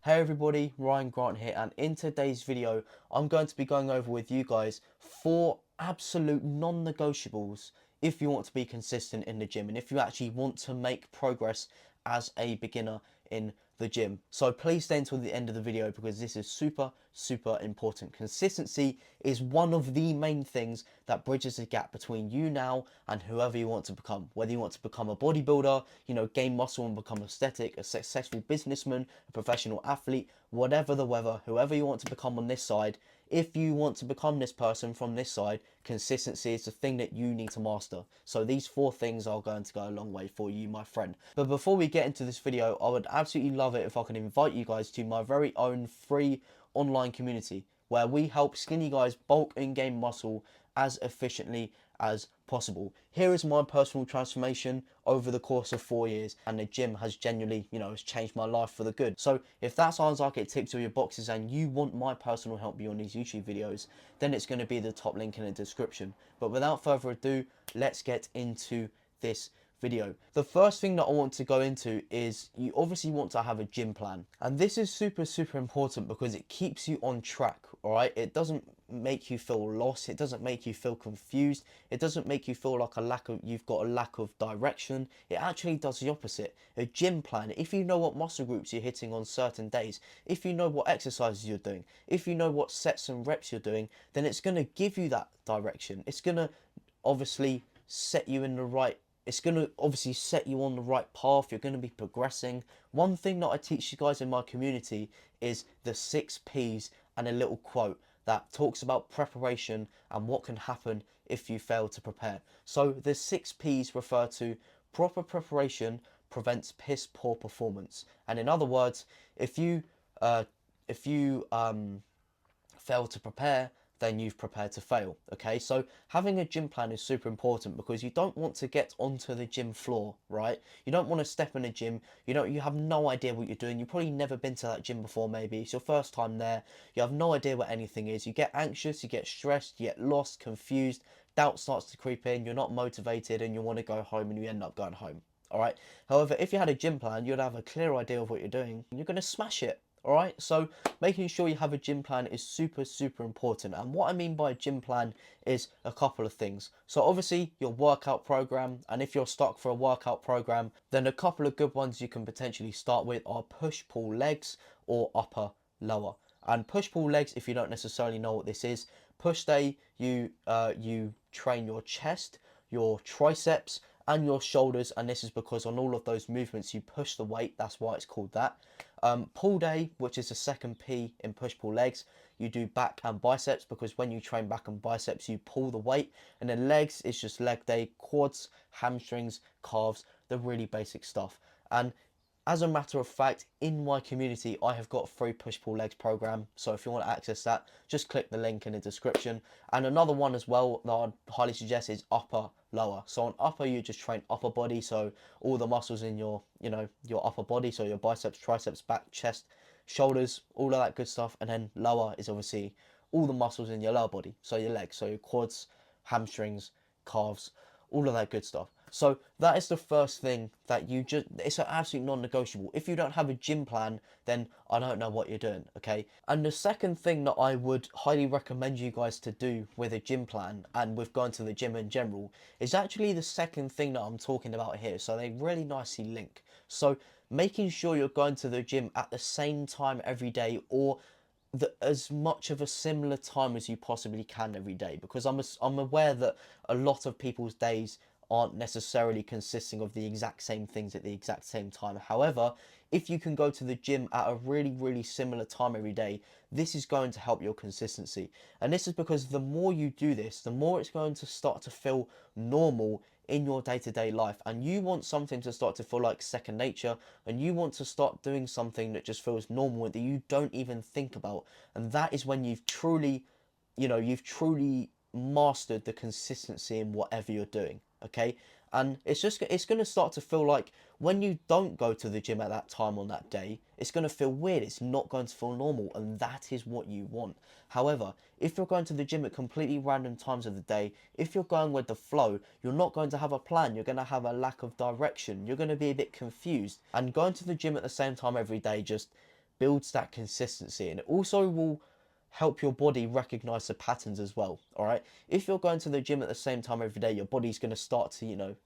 Hey everybody, Ryan Grant here, and in today's video I'm going to be going over with you guys 4 absolute non-negotiables if you want to be consistent in the gym and if you actually want to make progress as a beginner in the gym. So please stay until the end of the video because this is super important. Consistency is one of the main things that bridges the gap between you now and whoever you want to become. Whether you want to become a bodybuilder, gain muscle and become aesthetic, a successful businessman, a professional athlete, whatever the weather, whoever you want to become on this side, if you want to become this person from this side, consistency is the thing that you need to master. So these 4 things are going to go a long way for you, my friend. But before we get into this video, I would absolutely love it if I can invite you guys to my very own free online community where we help skinny guys bulk and gain muscle as efficiently as possible. Here is my personal transformation over the course of 4 years, and the gym has genuinely, has changed my life for the good. So if that sounds like it ticks all your boxes and you want my personal help beyond these YouTube videos, then it's going to be the top link in the description. But without further ado, let's get into this video. The first thing that I want to go into is you obviously want to have a gym plan, and this is super important because it keeps you on track. All right, it doesn't make you feel lost, it doesn't make you feel confused, it doesn't make you feel like you've got a lack of direction. It actually does the opposite. A gym plan, if you know what muscle groups you're hitting on certain days, if you know what exercises you're doing, if you know what sets and reps you're doing, then it's going to give you that direction. It's going to obviously set you in the right It's going to obviously set you on the right path. You're going to be progressing. One thing that I teach you guys in my community is the 6 P's and a little quote that talks about preparation and what can happen if you fail to prepare. So the 6 P's refer to proper preparation prevents piss poor performance. And in other words, if you fail to prepare, then you've prepared to fail. Okay, so having a gym plan is super important because you don't want to get onto the gym floor, right? You don't want to step in a gym, you have no idea what you're doing. You've probably never been to that gym before. Maybe it's your first time there. You have no idea what anything is. You get anxious, you get stressed, you get lost, confused, doubt starts to creep in, you're not motivated, and you want to go home and you end up going home. All right, however, if you had a gym plan, you'd have a clear idea of what you're doing and you're going to smash it. Alright, so making sure you have a gym plan is super important. And what I mean by a gym plan is a couple of things. So obviously your workout program, and if you're stuck for a workout program, then a couple of good ones you can potentially start with are push-pull legs or upper lower. And push-pull legs, if you don't necessarily know what this is, push day, you train your chest, your triceps and your shoulders, and this is because on all of those movements you push the weight, that's why it's called that. Pull day, which is the second P in push-pull legs, you do back and biceps because when you train back and biceps you pull the weight, and then legs is just leg day, quads, hamstrings, calves, the really basic stuff. And as a matter of fact, in my community, I have got a free push-pull legs program. So if you want to access that, just click the link in the description. And another one as well that I'd highly suggest is upper lower. So on upper, you just train upper body. So all the muscles in your upper body. So your biceps, triceps, back, chest, shoulders, all of that good stuff. And then lower is obviously all the muscles in your lower body. So your legs, so your quads, hamstrings, calves, all of that good stuff. So that is the first thing that it's an absolute non-negotiable. If you don't have a gym plan, then I don't know what you're doing, okay? And the second thing that I would highly recommend you guys to do with a gym plan and with going to the gym in general is actually the second thing that I'm talking about here. So they really nicely link. So making sure you're going to the gym at the same time every day, or as much of a similar time as you possibly can every day, because I'm aware that a lot of people's days aren't necessarily consisting of the exact same things at the exact same time. However, if you can go to the gym at a really similar time every day, this is going to help your consistency. And this is because the more you do this, the more it's going to start to feel normal in your day-to-day life, and you want something to start to feel like second nature, and you want to start doing something that just feels normal that you don't even think about. And that is when you've truly mastered the consistency in whatever you're doing, okay? And it's going to start to feel like when you don't go to the gym at that time on that day, it's going to feel weird. It's not going to feel normal, and that is what you want. However, if you're going to the gym at completely random times of the day, if you're going with the flow, you're not going to have a plan. You're going to have a lack of direction. You're going to be a bit confused. And going to the gym at the same time every day just builds that consistency, and it also will help your body recognize the patterns as well. All right, if you're going to the gym at the same time every day, your body's going to start to,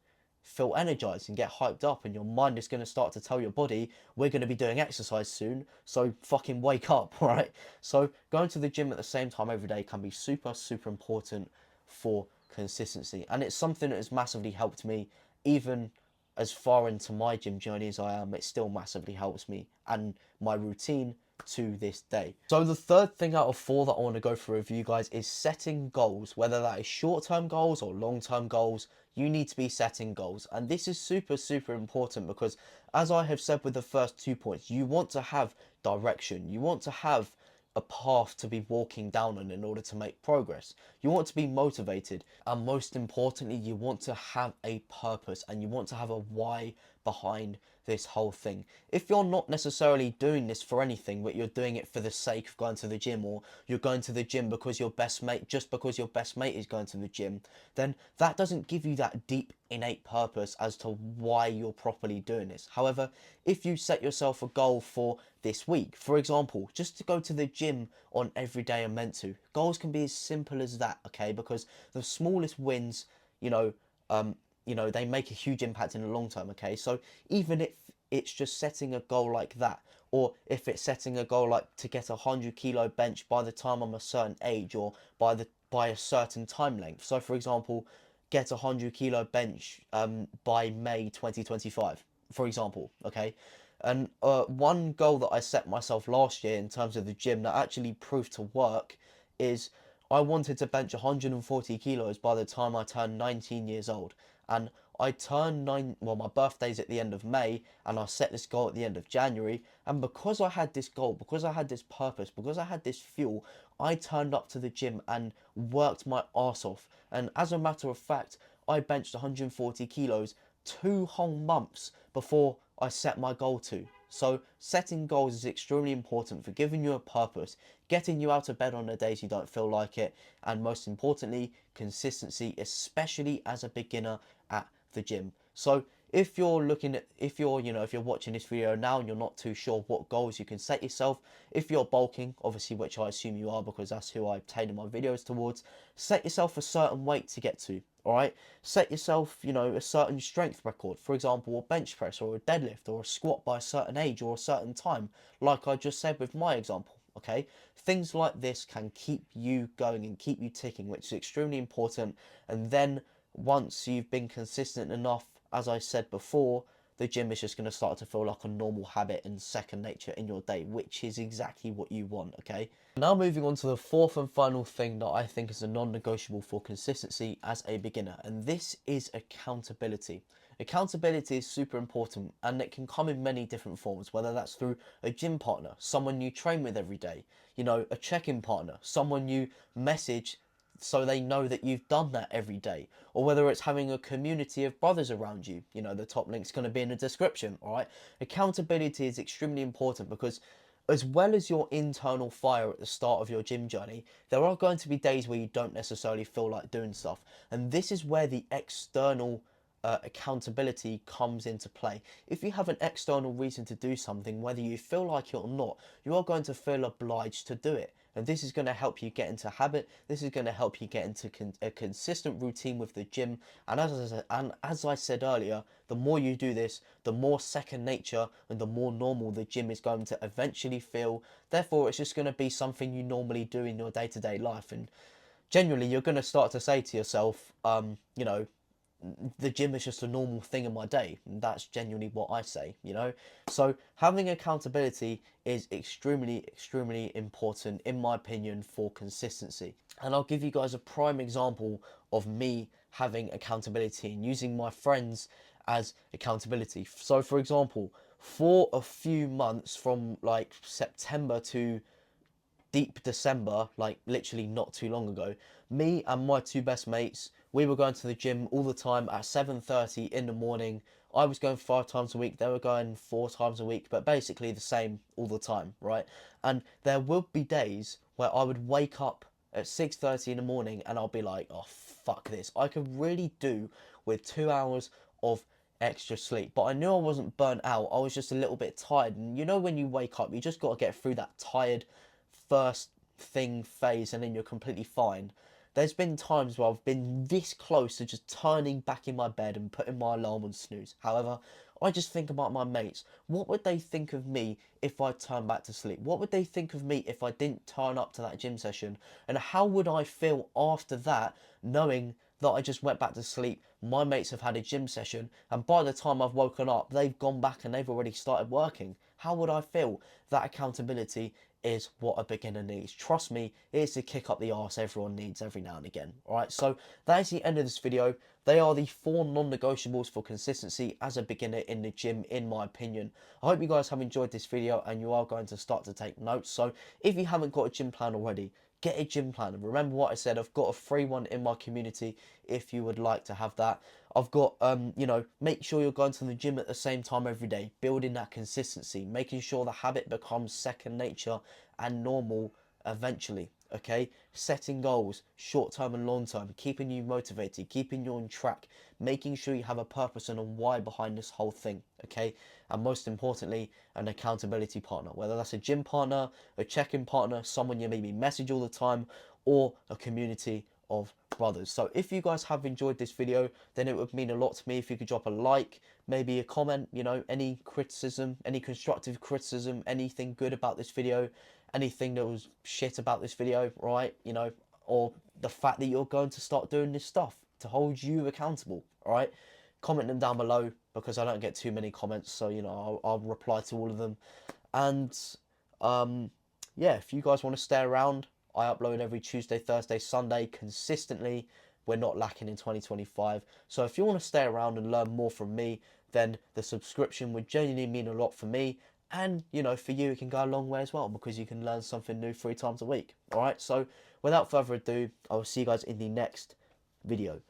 feel energized and get hyped up, and your mind is going to start to tell your body, we're going to be doing exercise soon, so fucking wake up. Right? So going to the gym at the same time every day can be super, super important for consistency, and it's something that has massively helped me. Even as far into my gym journey as I am, it still massively helps me and my routine to this day. So the third thing out of four that I want to go through with you guys is setting goals. Whether that is short-term goals or long-term goals, you need to be setting goals. And this is super, super important because, as I have said with the first 2 points, you want to have direction. You want to have a path to be walking down on in order to make progress. You want to be motivated, and most importantly, you want to have a purpose and you want to have a why behind this whole thing. If you're not necessarily doing this for anything, but you're doing it for the sake of going to the gym, or you're going to the gym because your best mate, just because your best mate is going to the gym, then that doesn't give you that deep innate purpose as to why you're properly doing this. However, if you set yourself a goal for this week, for example, just to go to the gym on every day I'm meant to, goals can be as simple as that, okay? Because the smallest wins, they make a huge impact in the long term, okay? So even if it's just setting a goal like that, or if it's setting a goal like to get a 100 kilo bench by the time I'm a certain age, or by a certain time length. So for example, get a 100 kilo bench by May 2025, for example, okay? And one goal that I set myself last year in terms of the gym that actually proved to work is I wanted to bench 140 kilos by the time I turned 19 years old. And I turned my birthday's at the end of May, and I set this goal at the end of January. And because I had this goal, because I had this purpose, because I had this fuel, I turned up to the gym and worked my arse off. And as a matter of fact, I benched 140 kilos 2 whole months before I set my goal to. So setting goals is extremely important for giving you a purpose, getting you out of bed on the days you don't feel like it, and most importantly, consistency, especially as a beginner at the gym. So if you're watching this video now and you're not too sure what goals you can set yourself, if you're bulking, obviously, which I assume you are because that's who I tailor my videos towards, set yourself a certain weight to get to. All right, set yourself, a certain strength record, for example, a bench press or a deadlift or a squat by a certain age or a certain time, like I just said with my example. Okay, things like this can keep you going and keep you ticking, which is extremely important. And then once you've been consistent enough, as I said before, the gym is just going to start to feel like a normal habit and second nature in your day, which is exactly what you want, okay? Now moving on to the fourth and final thing that I think is a non-negotiable for consistency as a beginner, and this is accountability. Accountability is super important, and it can come in many different forms, whether that's through a gym partner, someone you train with every day, a check-in partner, someone you message so they know that you've done that every day, or whether it's having a community of brothers around you. The top link's going to be in the description. All right, accountability is extremely important because, as well as your internal fire at the start of your gym journey, there are going to be days where you don't necessarily feel like doing stuff, and this is where the external accountability comes into play. If you have an external reason to do something, whether you feel like it or not, you are going to feel obliged to do it. And this is going to help you get into habit. This is going to help you get into a consistent routine with the gym. And as I said earlier, the more you do this, the more second nature and the more normal the gym is going to eventually feel. Therefore, it's just going to be something you normally do in your day-to-day life. And generally, you're going to start to say to yourself, the gym is just a normal thing in my day. And that's genuinely what I say, So having accountability is extremely, extremely important, in my opinion, for consistency. And I'll give you guys a prime example of me having accountability and using my friends as accountability. So for example, for a few months from like September to deep December, like literally not too long ago, me and my two best mates, we were going to the gym all the time at 7:30 in the morning. I was going 5 times a week, they were going 4 times a week, but basically the same all the time, right? And there would be days where I would wake up at 6:30 in the morning and I'll be like, oh fuck this, I could really do with 2 hours of extra sleep. But I knew I wasn't burnt out. I was just a little bit tired. And you know, when you wake up, you just got to get through that tired first thing phase, and then you're completely fine. There's been times where I've been this close to just turning back in my bed and putting my alarm on snooze. However, I just think about my mates. What would they think of me if I turned back to sleep? What would they think of me if I didn't turn up to that gym session? And how would I feel after that, knowing that I just went back to sleep, my mates have had a gym session, and by the time I've woken up, they've gone back and they've already started working? How would I feel? That accountability is what a beginner needs. Trust me, it is the kick up the arse everyone needs every now and again. Alright, so that is the end of this video. They are the 4 non-negotiables for consistency as a beginner in the gym, in my opinion. I hope you guys have enjoyed this video and you are going to start to take notes. So if you haven't got a gym plan already, get a gym plan. And remember what I said, I've got a free one in my community if you would like to have that. I've got, you know, make sure you're going to the gym at the same time every day, building that consistency, making sure the habit becomes second nature and normal eventually, okay? Setting goals, short term and long term, keeping you motivated, keeping you on track, making sure you have a purpose and a why behind this whole thing, okay? And most importantly, an accountability partner, whether that's a gym partner, a check-in partner, someone you maybe message all the time, or a community of brothers. So if you guys have enjoyed this video, then it would mean a lot to me if you could drop a like, maybe a comment, you know, any criticism, any constructive criticism, anything good about this video, anything that was shit about this video, right? You know, or the fact that you're going to start doing this stuff to hold you accountable, all right? Comment them down below, because I don't get too many comments, so, you know, I'll reply to all of them. And yeah, if you guys want to stay around, I upload every Tuesday, Thursday, Sunday consistently. We're not lacking in 2025. So if you want to stay around and learn more from me, then the subscription would genuinely mean a lot for me. And, you know, for you, it can go a long way as well, because you can learn something new 3 times a week. All right, so without further ado, I will see you guys in the next video.